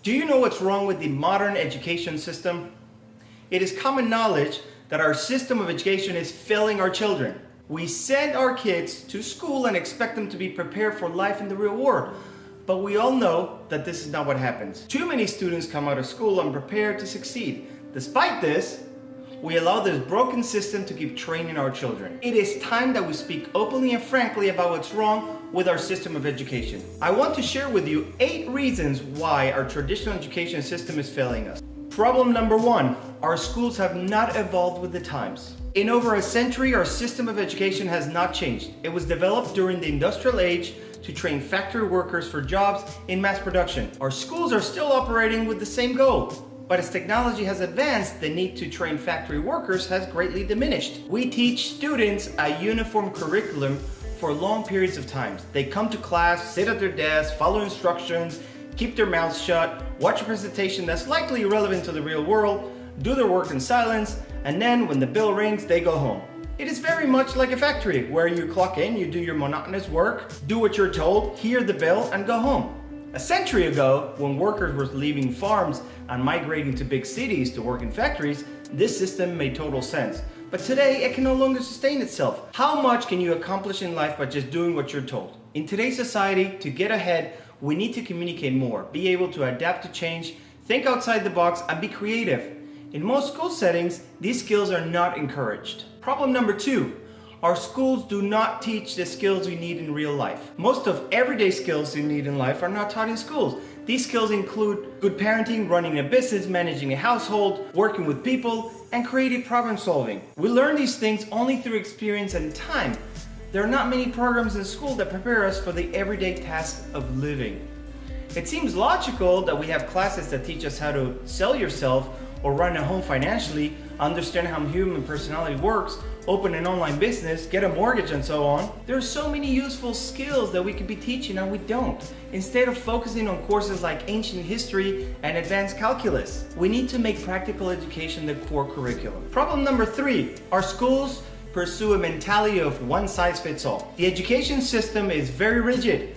Do you know what's wrong with the modern education system? It is common knowledge that our system of education is failing our children. We send our kids to school and expect them to be prepared for life in the real world. But we all know that this is not what happens. Too many students come out of school unprepared to succeed. Despite this, we allow this broken system to keep training our children. It is time that we speak openly and frankly about what's wrong with our system of education. I want to share with you 8 reasons why our traditional education system is failing us. Problem number 1, our schools have not evolved with the times. In over a century, our system of education has not changed. It was developed during the industrial age to train factory workers for jobs in mass production. Our schools are still operating with the same goal. But as technology has advanced, the need to train factory workers has greatly diminished. We teach students a uniform curriculum for long periods of time. They come to class, sit at their desks, follow instructions, keep their mouths shut, watch a presentation that's likely irrelevant to the real world, do their work in silence, and then when the bell rings, they go home. It is very much like a factory where you clock in, you do your monotonous work, do what you're told, hear the bell, and go home. A century ago, when workers were leaving farms and migrating to big cities to work in factories, this system made total sense. But today, it can no longer sustain itself. How much can you accomplish in life by just doing what you're told? In today's society, to get ahead, we need to communicate more, be able to adapt to change, think outside the box, and be creative. In most school settings, these skills are not encouraged. Problem number 2. Our schools do not teach the skills we need in real life. Most of everyday skills you need in life are not taught in schools. These skills include good parenting, running a business, managing a household, working with people, and creative problem solving. We learn these things only through experience and time. There are not many programs in school that prepare us for the everyday task of living. It seems logical that we have classes that teach us how to sell yourself or run a home financially, understand how human personality works, open an online business, get a mortgage, and so on. There are so many useful skills that we could be teaching and we don't. Instead of focusing on courses like ancient history and advanced calculus, we need to make practical education the core curriculum. Problem number 3, our schools pursue a mentality of one size fits all. The education system is very rigid.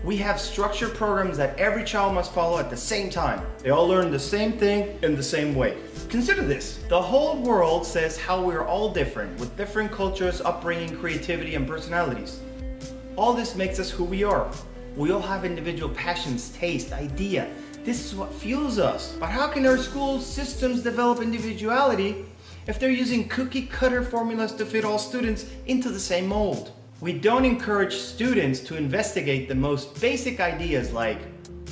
We have structured programs that every child must follow at the same time. They all learn the same thing in the same way. Consider this. The whole world says how we're all different, with different cultures, upbringing, creativity, and personalities. All this makes us who we are. We all have individual passions, taste, idea. This is what fuels us. But how can our school systems develop individuality if they're using cookie-cutter formulas to fit all students into the same mold? We don't encourage students to investigate the most basic ideas like,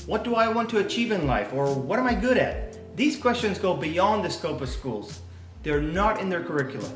what do I want to achieve in life, or what am I good at? These questions go beyond the scope of schools. They're not in their curriculum.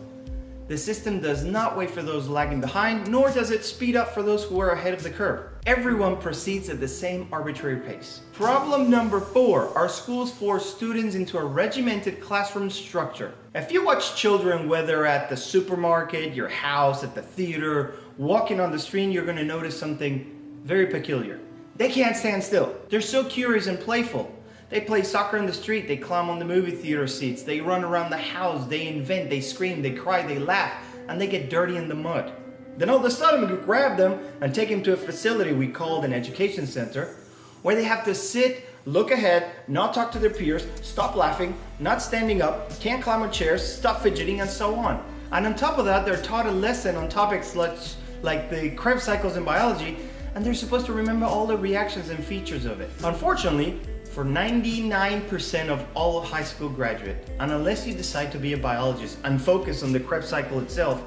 The system does not wait for those lagging behind, nor does it speed up for those who are ahead of the curve. Everyone proceeds at the same arbitrary pace. Problem number 4, our schools force students into a regimented classroom structure. If you watch children, whether at the supermarket, your house, at the theater, walking on the street, you're going to notice something very peculiar. They can't stand still. They're so curious and playful. They play soccer in the street, they climb on the movie theater seats, they run around the house, they invent, they scream, they cry, they laugh, and they get dirty in the mud. Then all of a sudden we grab them and take them to a facility we call an education center, where they have to sit, look ahead, not talk to their peers, stop laughing, not standing up, can't climb on chairs, stop fidgeting, and so on. And on top of that, they're taught a lesson on topics like the Krebs cycles in biology, and they're supposed to remember all the reactions and features of it. Unfortunately, for 99% of all high school graduates, and unless you decide to be a biologist and focus on the Krebs cycle itself,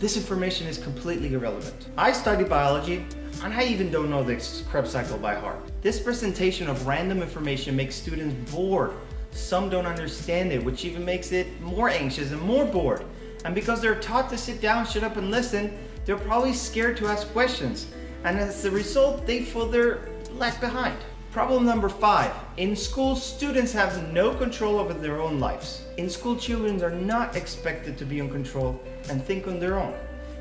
this information is completely irrelevant. I study biology, and I even don't know the Krebs cycle by heart. This presentation of random information makes students bored. Some don't understand it, which even makes it more anxious and more bored. And because they're taught to sit down, shut up, and listen, they're probably scared to ask questions. And as a result, they feel they're left behind. Problem number 5. In school, students have no control over their own lives. In school, children are not expected to be in control and think on their own.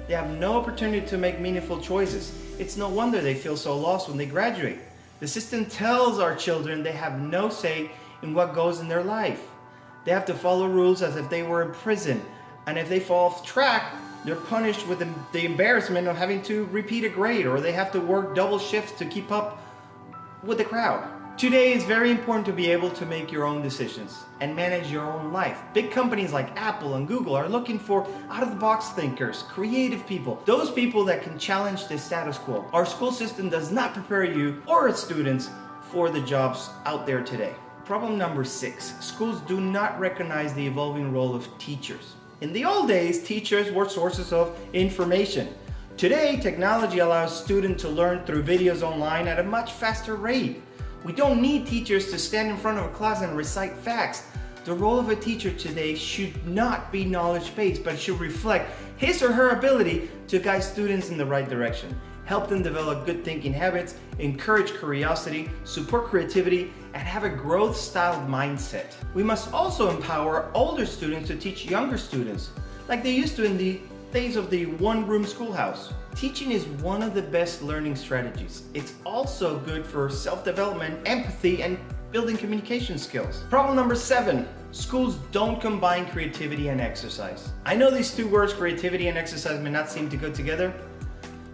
They have no opportunity to make meaningful choices. It's no wonder they feel so lost when they graduate. The system tells our children they have no say in what goes in their life. They have to follow rules as if they were in prison, and if they fall off track, they're punished with the embarrassment of having to repeat a grade, or they have to work double shifts to keep up with the crowd. Today, it's very important to be able to make your own decisions and manage your own life. Big companies like Apple and Google are looking for out-of-the-box thinkers, creative people, those people that can challenge the status quo. Our school system does not prepare you or its students for the jobs out there today. Problem number 6, schools do not recognize the evolving role of teachers. In the old days, teachers were sources of information. Today, technology allows students to learn through videos online at a much faster rate. We don't need teachers to stand in front of a class and recite facts. The role of a teacher today should not be knowledge-based, but should reflect his or her ability to guide students in the right direction, help them develop good thinking habits, encourage curiosity, support creativity, and have a growth-style mindset. We must also empower older students to teach younger students, like they used to in the days of the one-room schoolhouse. Teaching is one of the best learning strategies. It's also good for self-development, empathy, and building communication skills. Problem number 7, schools don't combine creativity and exercise. I know these two words, creativity and exercise, may not seem to go together.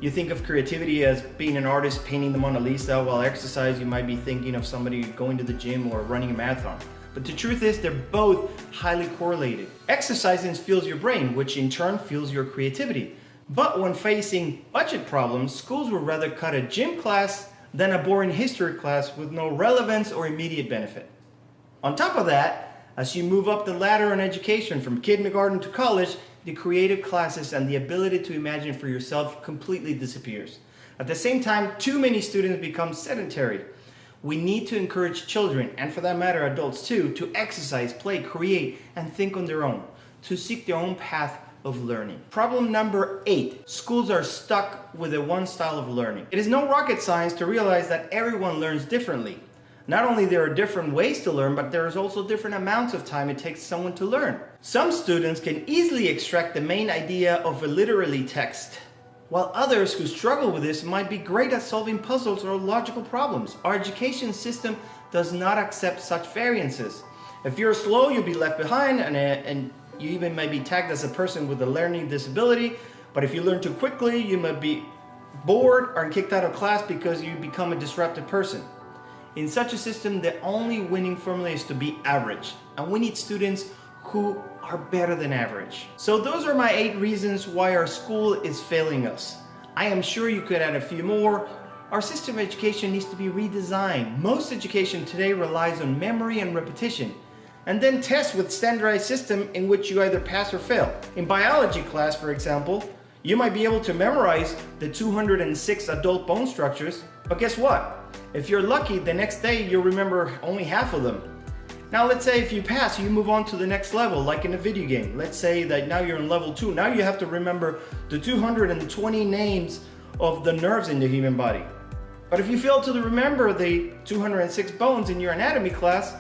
You think of creativity as being an artist painting the Mona Lisa, while exercise you might be thinking of somebody going to the gym or running a marathon. But the truth is they're both highly correlated. Exercising fuels your brain, which in turn fuels your creativity. But when facing budget problems, schools would rather cut a gym class than a boring history class with no relevance or immediate benefit. On top of that, as you move up the ladder in education from kindergarten to college, the creative classes and the ability to imagine for yourself completely disappears. At the same time, too many students become sedentary. We need to encourage children, and for that matter adults too, to exercise, play, create, and think on their own, to seek their own path of learning. Problem number 8, schools are stuck with a one style of learning. It is no rocket science to realize that everyone learns differently. Not only there are different ways to learn, but there is also different amounts of time it takes someone to learn. Some students can easily extract the main idea of a literary text, while others who struggle with this might be great at solving puzzles or logical problems. Our education system does not accept such variances. If you're slow, you'll be left behind, and you even may be tagged as a person with a learning disability. But if you learn too quickly, you might be bored or kicked out of class because you become a disruptive person. In such a system, the only winning formula is to be average. And we need students who are better than average. So those are my 8 reasons why our school is failing us. I am sure you could add a few more. Our system of education needs to be redesigned. Most education today relies on memory and repetition, and then tests with standardized system in which you either pass or fail. In biology class, for example, you might be able to memorize the 206 adult bone structures, but guess what? If you're lucky, the next day you'll remember only half of them. Now let's say if you pass, you move on to the next level, like in a video game. Let's say that now you're in level 2. Now you have to remember the 220 names of the nerves in the human body. But if you fail to remember the 206 bones in your anatomy class,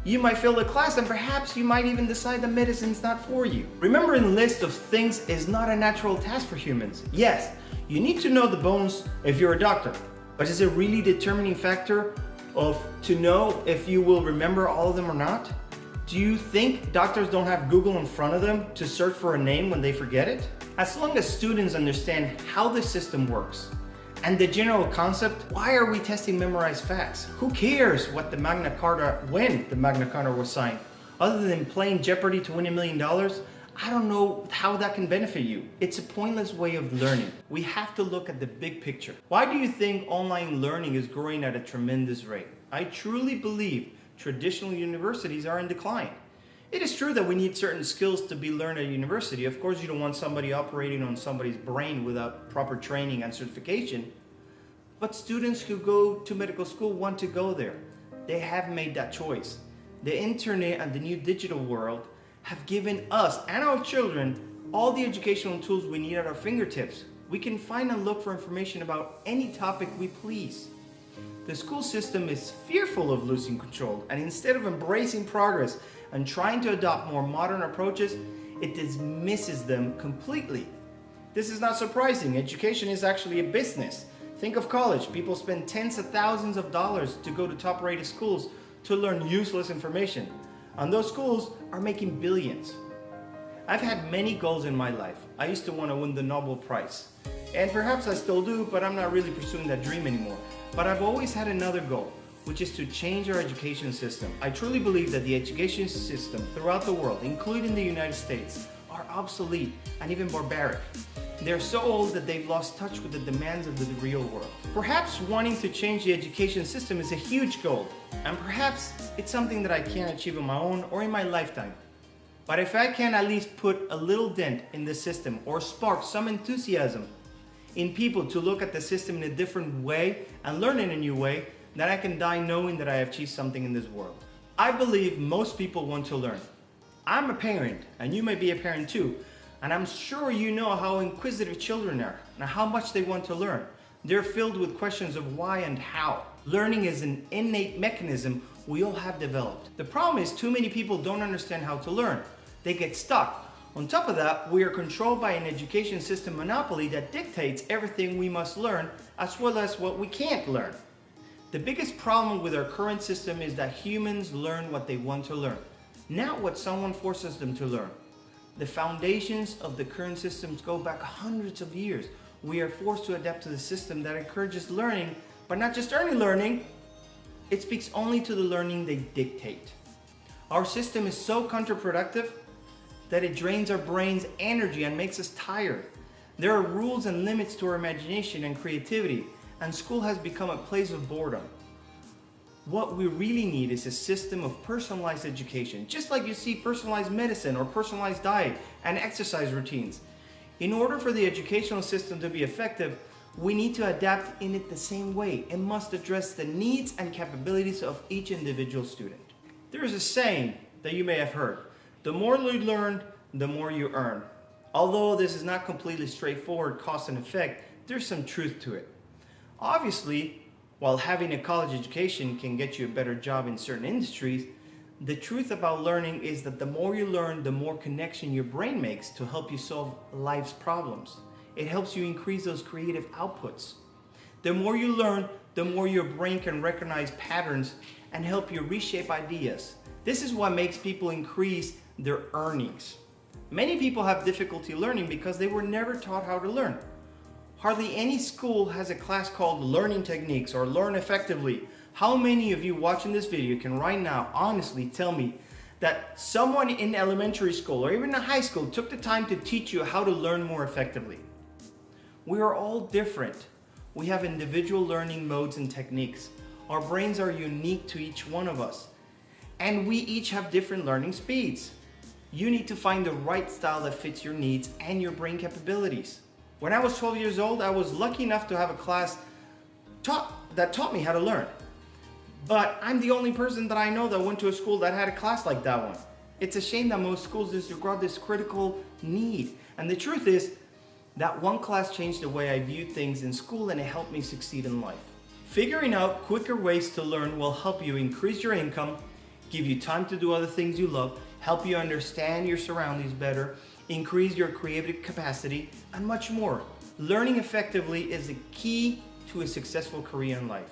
you might fail the class, and perhaps you might even decide that medicine's not for you. Remembering a list of things is not a natural task for humans. Yes, you need to know the bones if you're a doctor, but is it really determining factor to know if you will remember all of them or not? Do you think doctors don't have Google in front of them to search for a name when they forget it? As long as students understand how the system works and the general concept, why are we testing memorized facts? Who cares when the Magna Carta was signed? Other than playing Jeopardy to win $1 million, I don't know how that can benefit you. It's a pointless way of learning. We have to look at the big picture. Why do you think online learning is growing at a tremendous rate? I truly believe traditional universities are in decline. It is true that we need certain skills to be learned at university. Of course, you don't want somebody operating on somebody's brain without proper training and certification. But students who go to medical school want to go there. They have made that choice. The internet and the new digital world have given us and our children all the educational tools we need at our fingertips. We can find and look for information about any topic we please. The school system is fearful of losing control, and instead of embracing progress and trying to adopt more modern approaches, it dismisses them completely. This is not surprising. Education is actually a business. Think of college. People spend tens of thousands of dollars to go to top-rated schools to learn useless information. And those schools are making billions. I've had many goals in my life. I used to want to win the Nobel Prize. And perhaps I still do, but I'm not really pursuing that dream anymore. But I've always had another goal. which is to change our education system. I truly believe that the education system throughout the world, including the United States, are obsolete and even barbaric. They're so old that they've lost touch with the demands of the real world. Perhaps wanting to change the education system is a huge goal, and perhaps it's something that I can't achieve on my own or in my lifetime. But if I can at least put a little dent in the system or spark some enthusiasm in people to look at the system in a different way and learn in a new way, then I can die knowing that I have achieved something in this world. I believe most people want to learn. I'm a parent, and you may be a parent too, and I'm sure you know how inquisitive children are and how much they want to learn. They're filled with questions of why and how. Learning is an innate mechanism we all have developed. The problem is too many people don't understand how to learn. They get stuck. On top of that, we are controlled by an education system monopoly that dictates everything we must learn as well as what we can't learn. The biggest problem with our current system is that humans learn what they want to learn, not what someone forces them to learn. The foundations of the current systems go back hundreds of years. We are forced to adapt to the system that encourages learning, but not just earning learning. It speaks only to the learning they dictate. Our system is so counterproductive that it drains our brain's energy and makes us tired. There are rules and limits to our imagination and creativity, and school has become a place of boredom. What we really need is a system of personalized education, just like you see personalized medicine or personalized diet and exercise routines. In order for the educational system to be effective, we need to adapt in it the same way. It must address the needs and capabilities of each individual student. There is a saying that you may have heard: the more you learn, the more you earn. Although this is not completely straightforward cause and effect, there's some truth to it. Obviously, while having a college education can get you a better job in certain industries, the truth about learning is that the more you learn, the more connection your brain makes to help you solve life's problems. It helps you increase those creative outputs. The more you learn, the more your brain can recognize patterns and help you reshape ideas. This is what makes people increase their earnings. Many people have difficulty learning because they were never taught how to learn. Hardly any school has a class called Learning Techniques or Learn Effectively. How many of you watching this video can right now honestly tell me that someone in elementary school or even in high school took the time to teach you how to learn more effectively? We are all different. We have individual learning modes and techniques. Our brains are unique to each one of us, and we each have different learning speeds. You need to find the right style that fits your needs and your brain capabilities. When I was 12 years old, I was lucky enough to have a class that taught me how to learn. But I'm the only person that I know that went to a school that had a class like that one. It's a shame that most schools disregard this critical need. And the truth is that one class changed the way I viewed things in school, and it helped me succeed in life. Figuring out quicker ways to learn will help you increase your income, give you time to do other things you love, help you understand your surroundings better, increase your creative capacity, and much more. Learning effectively is the key to a successful career in life.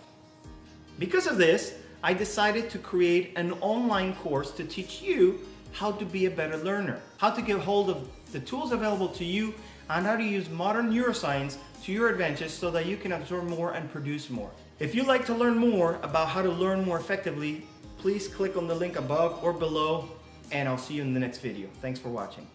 Because of this, I decided to create an online course to teach you how to be a better learner, how to get hold of the tools available to you, and how to use modern neuroscience to your advantage so that you can absorb more and produce more. If you'd like to learn more about how to learn more effectively, please click on the link above or below, and I'll see you in the next video. Thanks for watching.